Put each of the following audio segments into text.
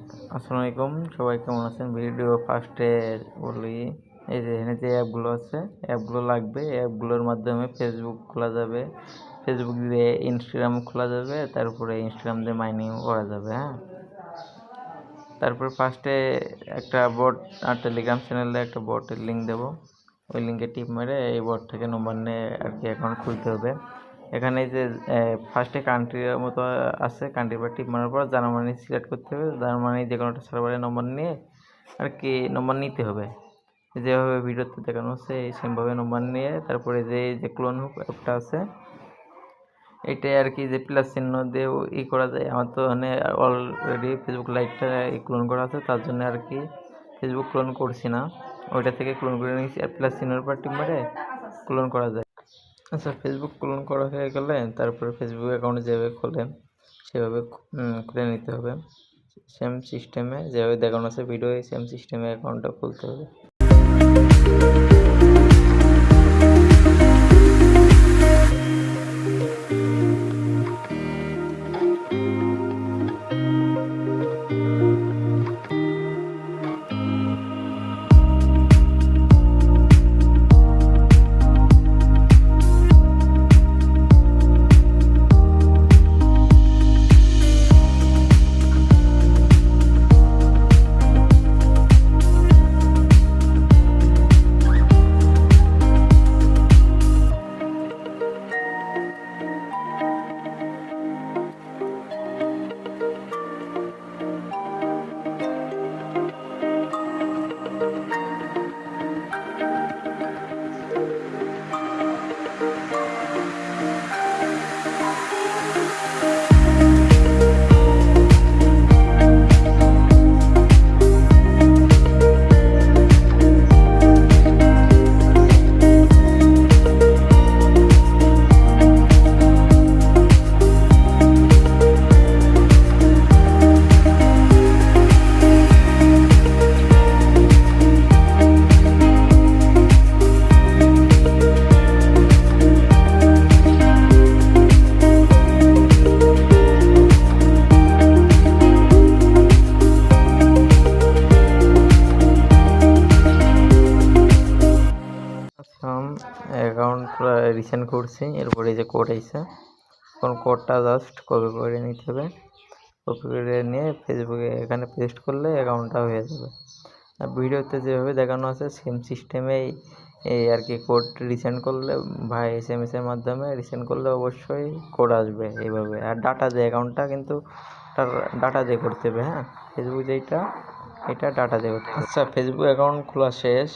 আসসালামু আলাইকুম, সবাই কেমন আছেন? ভিডিও ফার্স্টে বলি, এই যে এখানে যে অ্যাপগুলো আছে, অ্যাপগুলো লাগবে। অ্যাপগুলোর মাধ্যমে ফেসবুক খোলা যাবে, ফেসবুক দিয়ে ইনস্টাগ্রাম খোলা যাবে, তারপরে ইনস্টাগ্রাম দিয়ে মাইনিং করা যাবে। হ্যাঁ, তারপর ফার্স্টে একটা বট আর টেলিগ্রাম চ্যানেলে একটা বটের লিঙ্ক দেবো। ওই লিঙ্কে টিপ মেরে এই বট থেকে নম্বর নিয়ে আর কি অ্যাকাউন্ট খুলতে হবে। এখানে যে ফার্স্টে কান্ট্রির মতো আছে, কান্ট্রির পর টিপ মারার পর জার্মানি সিলেক্ট করতে হবে। জার্মানি যে কোনো একটা সার্ভারে নম্বর নিয়ে আর কি নম্বর নিতে হবে। যেভাবে ভিডিওতে দেখানো হচ্ছে এই সেমভাবে নম্বর নিয়ে তারপরে যে ক্লোন হোক অ্যাপটা আছে, এটাই আর কি যে প্লাস চিহ্ন দিয়ে করা যায়। আমার তো মানে অলরেডি ফেসবুক লাইভটা ক্লোন করা আছে, তার জন্য আর কি ফেসবুক ক্লোন করছি না, ওইটা থেকে ক্লোন করে নিয়েছি। আর প্লাস চিহ্নের উপর টিপ মেরে ক্লোন করা যায়। আচ্ছা, ফেসবুক ক্লোন করা হয়ে গেলে তারপরে ফেসবুক অ্যাকাউন্ট যেভাবে খোলে সেভাবে খুলে নিতে হবে। সেম সিস্টেমে যেভাবে দেখানো আছে ভিডিও, সেম সিস্টেমে অ্যাকাউন্টটা খুলতে হবে। অ্যাকাউন্ট রিসেন্ট করছি, এরপরে এই যে কোড আইছে, এখন কোডটা জাস্ট কপি করে নিতে হবে। কপি করে নিয়ে ফেসবুকে এখানে পেস্ট করলে অ্যাকাউন্টটা হয়ে যাবে। আর ভিডিওতে যেভাবে দেখানো আছে সেম সিস্টেমেই এই আর কি কোড রিসেন্ড করলে ভাই SMS-এর মাধ্যমে রিসেন্ড করলে অবশ্যই কোড আসবে এইভাবে। আর ডাটা দিয়ে অ্যাকাউন্টটা কিন্তু ডাটা দিয়ে করতে হবে। হ্যাঁ, ফেসবুক যেটা এটা ডাটা দিয়ে করতে হবে। আচ্ছা, ফেসবুক অ্যাকাউন্ট খোলা শেষ,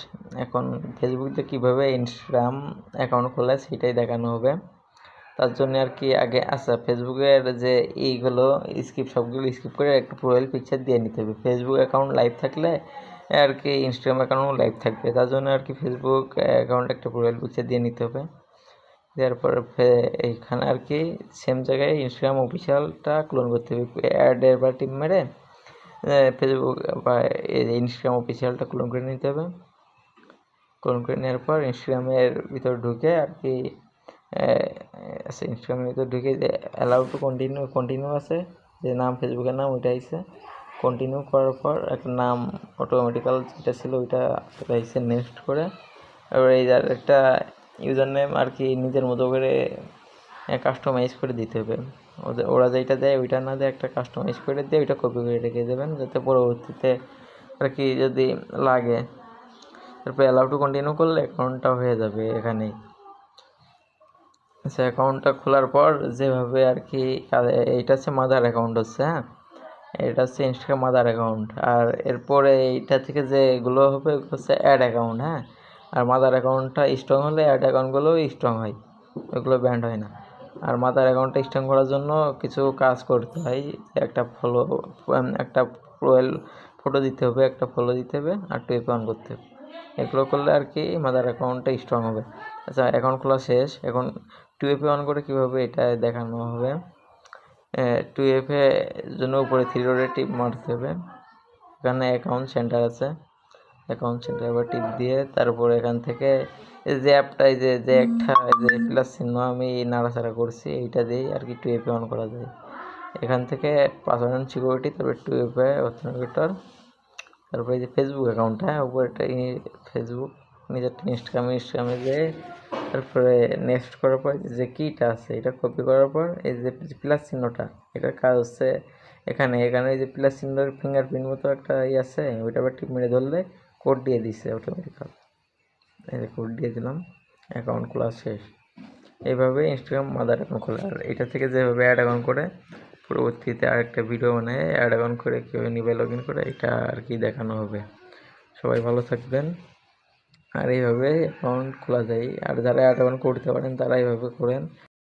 এখন ফেসবুক দিয়ে কীভাবে ইনস্টাগ্রাম অ্যাকাউন্ট খোলা সেটাই দেখানো হবে। তার জন্য আর কি আগে আচ্ছা ফেসবুকের যে এইগুলো সবগুলো স্কিপ করে একটা প্রোফাইল পিকচার দিয়ে নিতে হবে। ফেসবুক অ্যাকাউন্ট লাইভ থাকলে আর কি ইনস্টাগ্রাম অ্যাকাউন্টও লাইভ থাকবে, তার জন্য আর কি ফেসবুক অ্যাকাউন্ট একটা প্রোফাইল পিকচার দিয়ে নিতে হবে। দেওয়ার পরে এইখানে আর কি সেম জায়গায় ইনস্টাগ্রাম অফিসিয়ালটা ক্লোন করতে হবে। অ্যাডের বা টিপ মেরে ফেসবুক বা ইনস্টাগ্রাম অফিসিয়ালটা ক্লোন করে নিতে হবে। ক্লোন করে নেওয়ার পর ইনস্টাগ্রামের ভিতর ঢুকে আর কি ইনস্টাগ্রামের ভিতর ঢুকে যে অ্যালাউ টু কন্টিনিউ আছে, যে নাম ফেসবুকের নাম ওইটা আইসে। কন্টিনিউ করার পর একটা নাম অটোমেটিক্যাল যেটা ছিল ওইটা আইসে, নেক্সট করে এবার এই একটা ইউজার নেম আর কি নিজের মতো করে কাস্টমাইজ করে দিতে হবে। ওরা যেটা দেয় ওইটা না দিয়ে একটা কাস্টমাইজ করে দিয়ে ওইটা কপি করে রেখে দেবেন, যাতে পরবর্তীতে আর কি যদি লাগে। তারপর অ্যালাউ টু কন্টিনিউ করলে অ্যাকাউন্টটা হয়ে যাবে এখানেই। আচ্ছা, অ্যাকাউন্টটা খোলার পর যেভাবে আর কি এইটা হচ্ছে মাদার অ্যাকাউন্ট হচ্ছে। হ্যাঁ, এটা হচ্ছে ইনস্টাগ্রাম মাদার অ্যাকাউন্ট। আর এরপরে এইটা থেকে যেগুলো হবে ওগুলো হচ্ছে অ্যাড অ্যাকাউন্ট। হ্যাঁ, আর মাদার অ্যাকাউন্টটা স্ট্রং হলে অ্যাড অ্যাকাউন্টগুলোও স্ট্রং হয়, ওইগুলো ব্যান্ড হয় না। আর মাদার অ্যাকাউন্টটা স্ট্রং করার জন্য কিছু কাজ করতে হয়, একটা প্রোফাইল ফটো দিতে হবে, একটা ফলো দিতে হবে, আর টুইপ অন করতে হবে। এগুলো করলে আর কি মাদার অ্যাকাউন্টটা স্ট্রং হবে। আচ্ছা, অ্যাকাউন্ট খোলা শেষ, এখন টুইপে অন করে কীভাবে এটা দেখানো হবে। টুইপে জন্য উপরে 3 ডটে টিপ মারতে হবে, এখানে অ্যাকাউন্ট সেন্টার আছে, অ্যাকাউন্ট সেন্টার এবার টিপ দিয়ে তারপর এখান থেকে যে অ্যাপটাই যে একটা যে প্লাস চিহ্ন আমি নাড়াচাড়া করছি এইটা দিয়েই আর কি টুইপে অন করা যায়। এখান থেকে পাসওয়ার্ড সিকিউরিটি, তারপরে 2FA অথেন্টিকেটর, তারপরে এই যে ফেসবুক অ্যাকাউন্ট, হ্যাঁ উপরে একটা ফেসবুক, নিজেরটা ইনস্টাগ্রামে যেয়ে তারপরে নেক্সট করার পর যে কিটা আছে এটা কপি করার পর এই যে প্লাস চিহ্নটা, এটার কাজ হচ্ছে এখানে এই যে প্লাস চিহ্নের ফিঙ্গারপ্রিন্ট মতো একটা আছে, ওইটা আবার টিপ মেরে ধরলে কোড দিয়ে দিচ্ছে অটোমেটিক্যাল। এই যে কোড দিয়ে দিলাম, অ্যাকাউন্ট খোলা শেষ। এইভাবে ইনস্টাগ্রাম মাদার অ্যাকাউন্ট খোলা। আর এটা থেকে যেভাবে অ্যাড অ্যাকাউন্ট করে পরবর্তীতে আরেকটা ভিডিও বানিয়ে অ্যাড অ্যাকাউন্ট করে কীভাবে নিবে লগ ইন করে এটা আর কি দেখানো হবে। সবাই ভালো থাকবেন। আর এইভাবে অ্যাকাউন্ট খোলা যায়। আর যারা অ্যাড অ্যাকাউন্ট করতে পারেন তারা এইভাবে করেন।